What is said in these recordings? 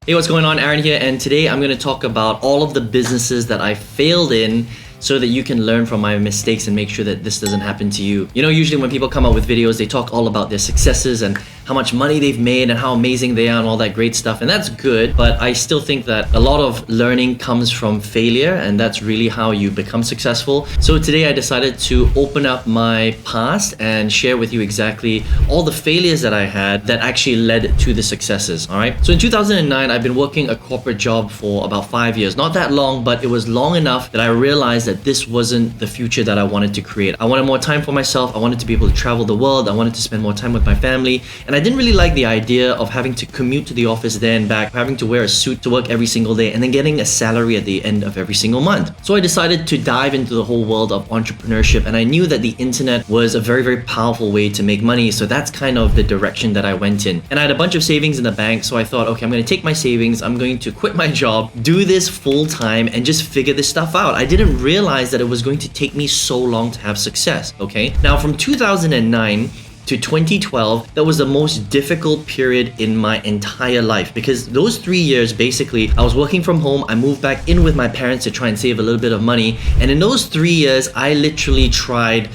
Hey, what's going on? Aaron here, and today I'm going to talk about all of the businesses that I failed in so that you can learn from my mistakes and make sure that this doesn't happen to you. You know, usually when people come out with videos, they talk all about their successes and how much money they've made and how amazing they are and all that great stuff, and that's good, but I still think that a lot of learning comes from failure, and that's really how you become successful. So today I decided to open up my past and share with you exactly all the failures that I had that actually led to the successes, all right? So in 2009, I've been working a corporate job for about 5 years. Not that long, but it was long enough that I realized that this wasn't the future that I wanted to create. I wanted more time for myself. I wanted to be able to travel the world. I wanted to spend more time with my family. And I didn't really like the idea of having to commute to the office there and back, having to wear a suit to work every single day, and then getting a salary at the end of every single month. So I decided to dive into the whole world of entrepreneurship, and I knew that the internet was a very, very powerful way to make money. So that's kind of the direction that I went in. And I had a bunch of savings in the bank, so I thought, okay, I'm going to take my savings, I'm going to quit my job, do this full time, and just figure this stuff out. I didn't realize that it was going to take me so long to have success, okay? Now, from 2009 to 2012, that was the most difficult period in my entire life, because those 3 years, basically, I was working from home. I moved back in with my parents to try and save a little bit of money. And in those 3 years, I literally tried,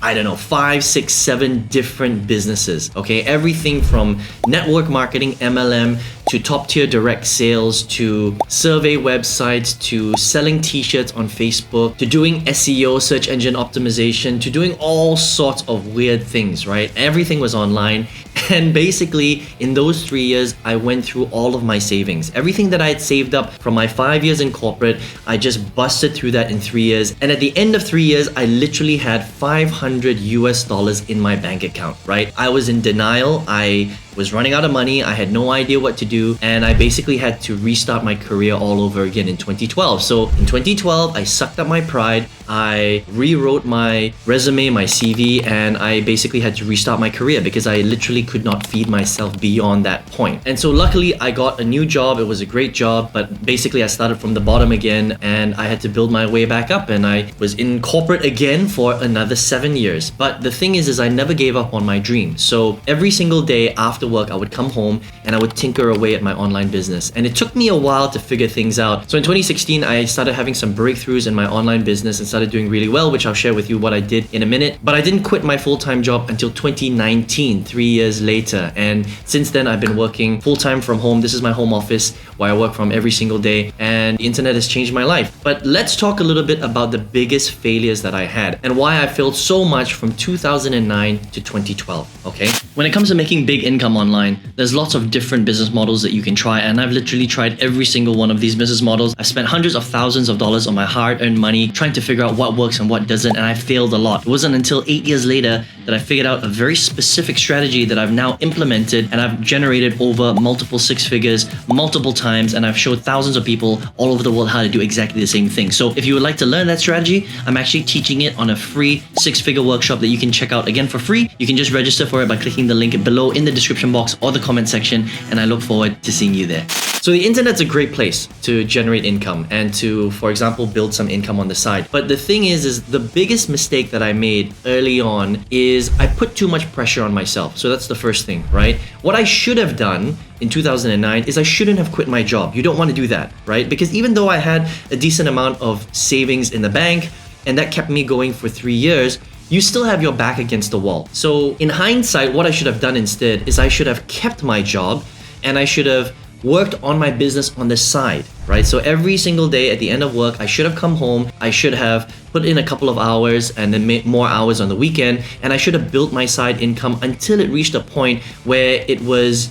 I don't know, 5, 6, 7 different businesses, okay? Everything from network marketing, MLM, to top tier direct sales, to survey websites, to selling t-shirts on Facebook, to doing SEO, search engine optimization, to doing all sorts of weird things, right? Everything was online. And basically, in those 3 years, I went through all of my savings. Everything that I had saved up from my 5 years in corporate, I just busted through that in 3 years. And at the end of 3 years, I literally had $500 in my bank account, right? I was in denial. I was running out of money. I had no idea what to do, and I basically had to restart my career all over again in 2012. So in 2012, I sucked up my pride. I rewrote my resume, my CV, and I basically had to restart my career because I literally could not feed myself beyond that point. And so luckily, I got a new job. It was a great job, but basically I started from the bottom again, and I had to build my way back up, and I was in corporate again for another 7 years. But the thing is I never gave up on my dream. So every single day after work, I would come home and I would tinker away at my online business. And it took me a while to figure things out. So in 2016, I started having some breakthroughs in my online business and started doing really well, which I'll share with you what I did in a minute. But I didn't quit my full-time job until 2019, 3 years later. And since then, I've been working full-time from home. This is my home office where I work from every single day, and the internet has changed my life. But let's talk a little bit about the biggest failures that I had and why I failed so much from 2009 to 2012, okay? When it comes to making big income online, there's lots of different business models that you can try, and I've literally tried every single one of these business models. I've spent hundreds of thousands of dollars on my hard-earned money trying to figure out what works and what doesn't, and I failed a lot. It wasn't until 8 years later that I figured out a very specific strategy that I've now implemented, and I've generated over multiple six figures multiple times, and I've showed thousands of people all over the world how to do exactly the same thing. So if you would like to learn that strategy, I'm actually teaching it on a free 6-figure workshop that you can check out again for free. You can just register for it by clicking the link below in the description box or the comment section, and I look forward to seeing you there. So the internet's a great place to generate income and to, for example, build some income on the side. But the thing is the biggest mistake that I made early on is I put too much pressure on myself. So that's the first thing, right? What I should have done in 2009 is I shouldn't have quit my job. You don't want to do that, right? Because even though I had a decent amount of savings in the bank, and that kept me going for 3 years, you still have your back against the wall. So in hindsight, what I should have done instead is I should have kept my job, and I should have worked on my business on the side, right? So every single day at the end of work, I should have come home, I should have put in a couple of hours and then made more hours on the weekend, and I should have built my side income until it reached a point where it was,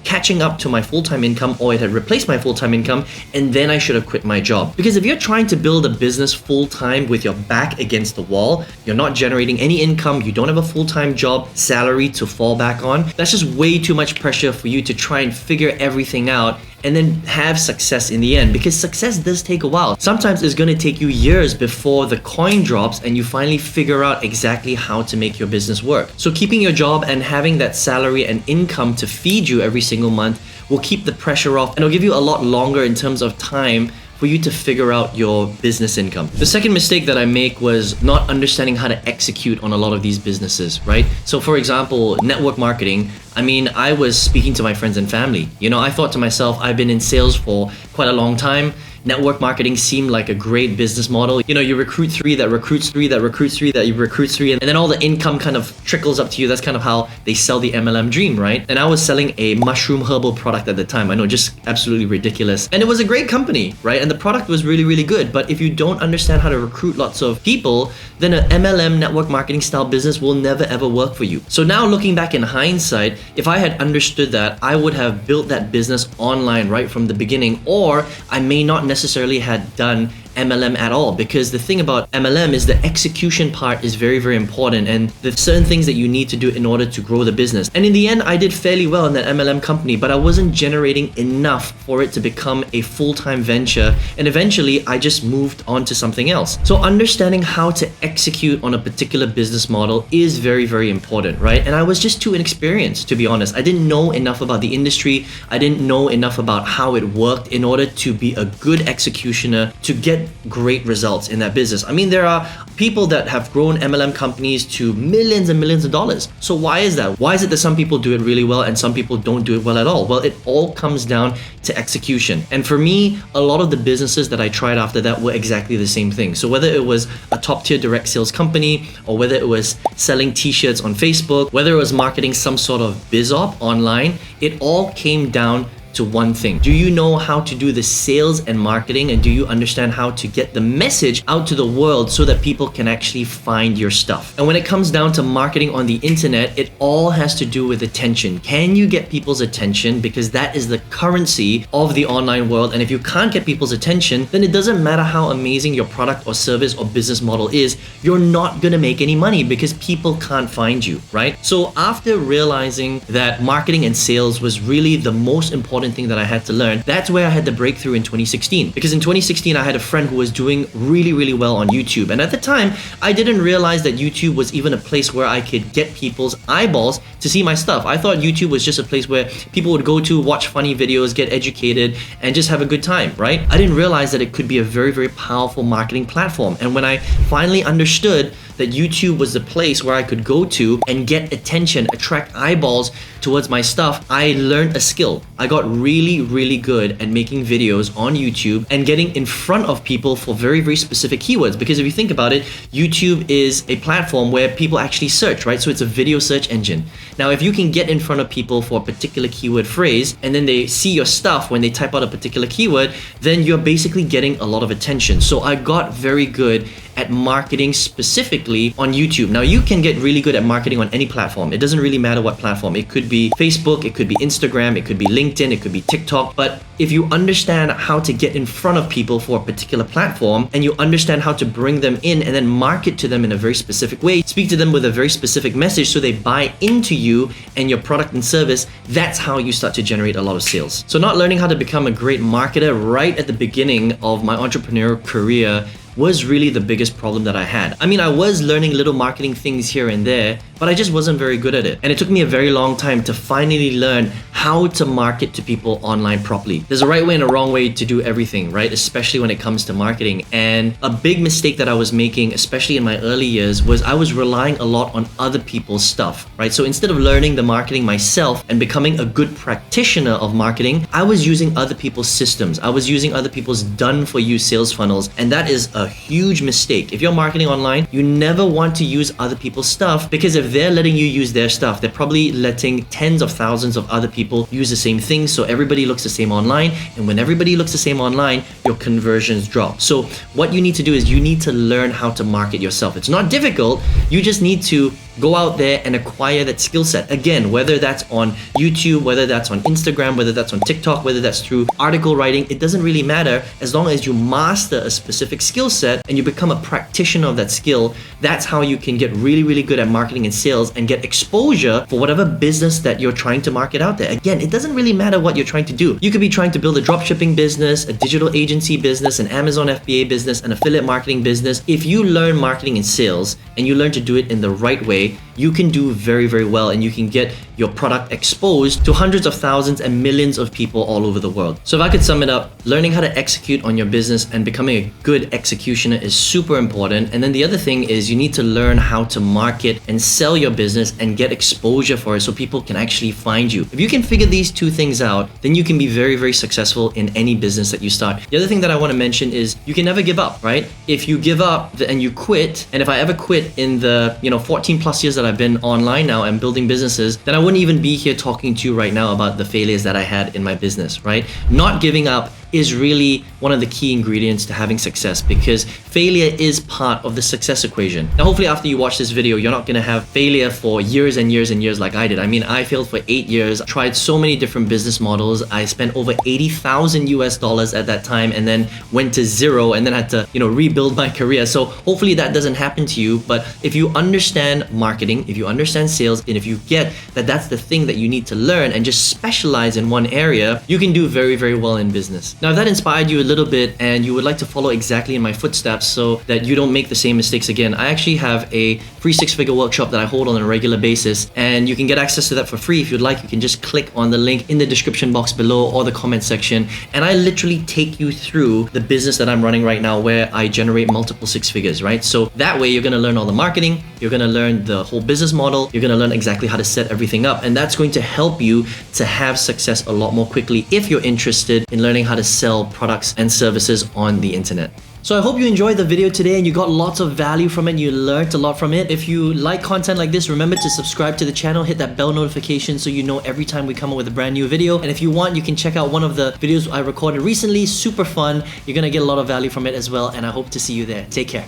catching up to my full-time income, or it had replaced my full-time income, and then I should have quit my job. Because if you're trying to build a business full-time with your back against the wall, you're not generating any income, you don't have a full-time job salary to fall back on, that's just way too much pressure for you to try and figure everything out and then have success in the end, because success does take a while. Sometimes it's going to take you years before the coin drops and you finally figure out exactly how to make your business work. So keeping your job and having that salary and income to feed you every single month will keep the pressure off, and it'll give you a lot longer in terms of time for you to figure out your business income. The second mistake that I make was not understanding how to execute on a lot of these businesses, right? So for example, network marketing, I mean, I was speaking to my friends and family. You know, I thought to myself, I've been in sales for quite a long time. Network marketing seemed like a great business model. You know, you recruit three, that recruits three, that recruits three, that you recruits three, and then all the income kind of trickles up to you. That's kind of how they sell the MLM dream, right? And I was selling a mushroom herbal product at the time. I know, just absolutely ridiculous. And it was a great company, right? And the product was really, really good. But if you don't understand how to recruit lots of people, then an MLM network marketing style business will never ever work for you. So now looking back in hindsight, if I had understood that, I would have built that business online right from the beginning, or I may not necessarily had done MLM at all, because the thing about MLM is the execution part is very, very important, and there's certain things that you need to do in order to grow the business. And in the end, I did fairly well in that MLM company, but I wasn't generating enough for it to become a full-time venture, and eventually I just moved on to something else. So understanding how to execute on a particular business model is very, very important, right? And I was just too inexperienced, to be honest. I didn't know enough about the industry. I didn't know enough about how it worked in order to be a good executioner, to get great results in that business. I mean, there are people that have grown MLM companies to millions and millions of dollars. So why is that? Why is it that some people do it really well and some people don't do it well at all? Well, it all comes down to execution. And for me, a lot of the businesses that I tried after that were exactly the same thing. So whether it was a top tier direct sales company, or whether it was selling t-shirts on Facebook, whether it was marketing some sort of biz op online, it all came down to one thing. Do you know how to do the sales and marketing, and do you understand how to get the message out to the world so that people can actually find your stuff? And when it comes down to marketing on the internet, it all has to do with attention. Can you get people's attention? Because that is the currency of the online world. And if you can't get people's attention, then it doesn't matter how amazing your product or service or business model is, you're not gonna make any money because people can't find you, right? So after realizing that marketing and sales was really the most important thing that I had to learn, that's where I had the breakthrough in 2016. Because in 2016, I had a friend who was doing really, really well on YouTube. And at the time, I didn't realize that YouTube was even a place where I could get people's eyeballs to see my stuff. I thought YouTube was just a place where people would go to watch funny videos, get educated, and just have a good time, right? I didn't realize that it could be a very, very powerful marketing platform. And when I finally understood that YouTube was the place where I could go to and get attention, attract eyeballs towards my stuff, I learned a skill. I got really, really good at making videos on YouTube and getting in front of people for very, very specific keywords. Because if you think about it, YouTube is a platform where people actually search, right? So it's a video search engine. Now, if you can get in front of people for a particular keyword phrase, and then they see your stuff when they type out a particular keyword, then you're basically getting a lot of attention. So I got very good at marketing specifically on YouTube. Now, you can get really good at marketing on any platform. It doesn't really matter what platform. It could be Facebook, it could be Instagram, it could be LinkedIn, it could be TikTok. But if you understand how to get in front of people for a particular platform, and you understand how to bring them in and then market to them in a very specific way, speak to them with a very specific message so they buy into you and your product and service, that's how you start to generate a lot of sales. So not learning how to become a great marketer right at the beginning of my entrepreneurial career was really the biggest problem that I had. I mean, I was learning little marketing things here and there, but I just wasn't very good at it. And it took me a very long time to finally learn how to market to people online properly. There's a right way and a wrong way to do everything, right? Especially when it comes to marketing. And a big mistake that I was making, especially in my early years, was I was relying a lot on other people's stuff, right? So instead of learning the marketing myself and becoming a good practitioner of marketing, I was using other people's systems. I was using other people's done-for-you sales funnels. And that is a huge mistake. If you're marketing online, you never want to use other people's stuff, because if they're letting you use their stuff, they're probably letting tens of thousands of other people use the same thing, so everybody looks the same online, and when everybody looks the same online, your conversions drop. So what you need to do is you need to learn how to market yourself. It's not difficult, you just need to go out there and acquire that skill set. Again, whether that's on YouTube, whether that's on Instagram, whether that's on TikTok, whether that's through article writing, it doesn't really matter. As long as you master a specific skill set and you become a practitioner of that skill, that's how you can get really, really good at marketing and sales and get exposure for whatever business that you're trying to market out there. Again, it doesn't really matter what you're trying to do. You could be trying to build a dropshipping business, a digital agency business, an Amazon FBA business, an affiliate marketing business. If you learn marketing and sales and you learn to do it in the right way, you can do very, very well, and you can get your product exposed to hundreds of thousands and millions of people all over the world. So if I could sum it up, learning how to execute on your business and becoming a good executioner is super important. And then the other thing is you need to learn how to market and sell your business and get exposure for it so people can actually find you. If you can figure these two things out, then you can be very, very successful in any business that you start. The other thing that I want to mention is you can never give up, right? If you give up and you quit, and if I ever quit in the 14 plus years that I've been online now and building businesses, then I wouldn't even be here talking to you right now about the failures that I had in my business, right? Not giving up is really one of the key ingredients to having success, because failure is part of the success equation. Now, hopefully after you watch this video, you're not gonna have failure for years and years and years like I did. I mean, I failed for 8 years, tried so many different business models. I spent over 80,000 US dollars at that time and then went to zero and then had to, rebuild my career. So hopefully that doesn't happen to you. But if you understand marketing, if you understand sales, and if you get that that's the thing that you need to learn and just specialize in one area, you can do very, very well in business. Now, if that inspired you a little bit and you would like to follow exactly in my footsteps so that you don't make the same mistakes again, I actually have a free 6-figure workshop that I hold on a regular basis, and you can get access to that for free if you'd like. You can just click on the link in the description box below or the comment section, and I literally take you through the business that I'm running right now where I generate multiple 6 figures, right? So that way you're gonna learn all the marketing, you're gonna learn the whole business model, you're gonna learn exactly how to set everything up, and that's going to help you to have success a lot more quickly if you're interested in learning how to sell products and services on the internet. So I hope you enjoyed the video today and you got lots of value from it, you learned a lot from it. If you like content like this, remember to subscribe to the channel, hit that bell notification so you know every time we come up with a brand new video. And if you want, you can check out one of the videos I recorded recently, super fun. You're gonna get a lot of value from it as well, and I hope to see you there. Take care.